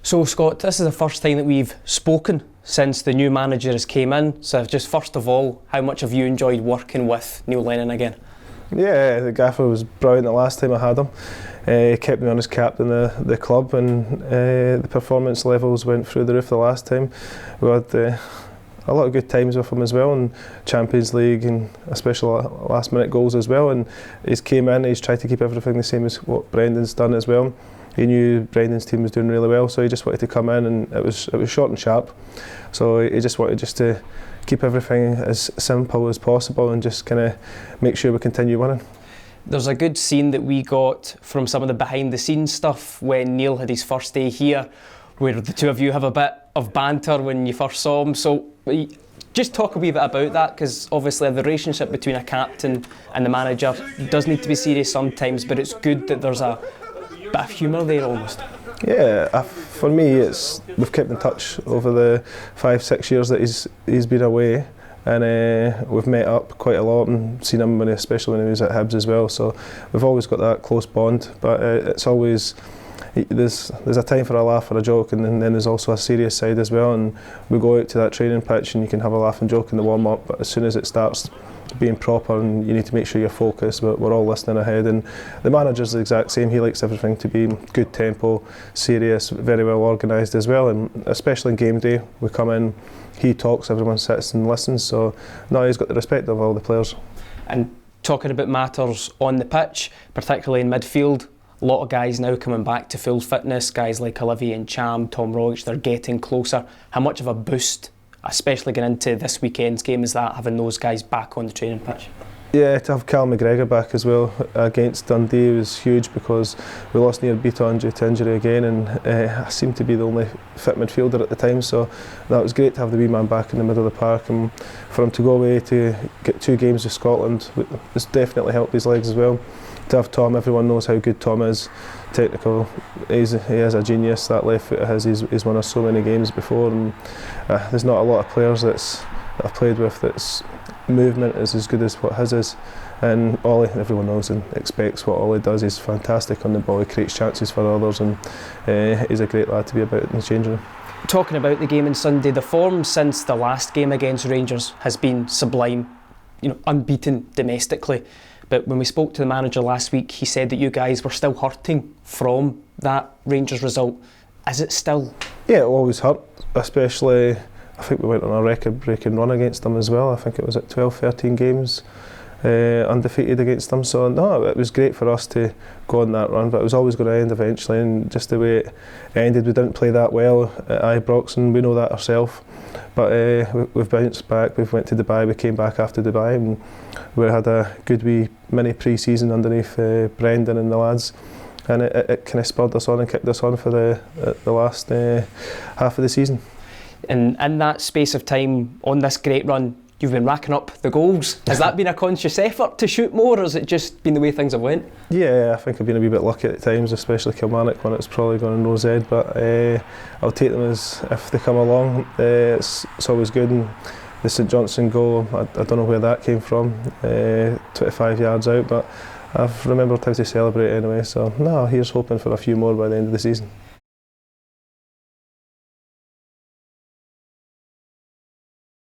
So Scott, this is the first time that we've spoken since the new manager has came in. So just first of all, how much have you enjoyed working with Neil Lennon again? Yeah, the gaffer was brilliant the last time I had him. He kept me on as captain of the club, and the performance levels went through the roof the last time. We had a lot of good times with him as well in Champions League, and especially last minute goals as well. And he's came in, he's tried to keep everything the same as what Brendan's done as well. He knew Brendan's team was doing really well, so he just wanted to come in, and it was short and sharp. So he just wanted to keep everything as simple as possible and just kind of make sure we continue winning. There's a good scene that we got from some of the behind the scenes stuff when Neil had his first day here, where the two of you have a bit of banter when you first saw him. So just talk a wee bit about that, because obviously the relationship between a captain and the manager does need to be serious sometimes, but it's good that there's a bit of humour there almost. Yeah, for me we've kept in touch over the 5-6 years that he's been away, and we've met up quite a lot and seen him especially when he was at Hibs as well, so we've always got that close bond, but it's always there's a time for a laugh or a joke, and then there's also a serious side as well, and we go out to that training pitch and you can have a laugh and joke in the warm-up, but as soon as it starts being proper and you need to make sure you're focused, but we're all listening ahead, and the manager's the exact same. He likes everything to be good tempo, serious, very well organised as well, and especially in game day we come in, he talks, everyone sits and listens, so no, he's got the respect of all the players. And talking about matters on the pitch, particularly in midfield, a lot of guys now coming back to full fitness, guys like Olivier and Cham, Tom Rogic, they're getting closer. How much of a boost, especially going into this weekend's game, is that, having those guys back on the training pitch? Yeah, to have Cal McGregor back as well against Dundee was huge, because we lost Neil Beaton due to injury again, and I seemed to be the only fit midfielder at the time, so that was great to have the wee man back in the middle of the park, and for him to go away to get 2 games with Scotland, it's definitely helped his legs as well. To have Tom, everyone knows how good Tom is, technical, he is a genius. That left foot of his, he's won us so many games before, and there's not a lot of players that I've played with that's movement is as good as what his is. And Ollie, everyone knows and expects what Ollie does. He's fantastic on the ball, he creates chances for others, and he's a great lad to be about in the changing room. Talking about the game on Sunday, the form since the last game against Rangers has been sublime, unbeaten domestically. But when we spoke to the manager last week, he said that you guys were still hurting from that Rangers result. Is it still? Yeah, it always hurt, especially, I think we went on a record-breaking run against them as well. I think it was at 12-13 games undefeated against them. So no, it was great for us to go on that run, but it was always going to end eventually, and just the way it ended, we didn't play that well at Ibrox, and we know that ourselves. But we've bounced back, we've went to Dubai, we came back after Dubai, and we had a good wee mini pre-season underneath Brendan and the lads, and it kind of spurred us on and kicked us on for the last half of the season. And in that space of time, on this great run, you've been racking up the goals. Has that been a conscious effort to shoot more, or has it just been the way things have went? Yeah, I think I've been a wee bit lucky at times, especially Kilmarnock when it's probably gone in Rowe's head, but I'll take them as if they come along. It's always good, and the St Johnstone goal, I don't know where that came from, 25 yards out, but I've remembered how to celebrate anyway, so no, here's hoping for a few more by the end of the season.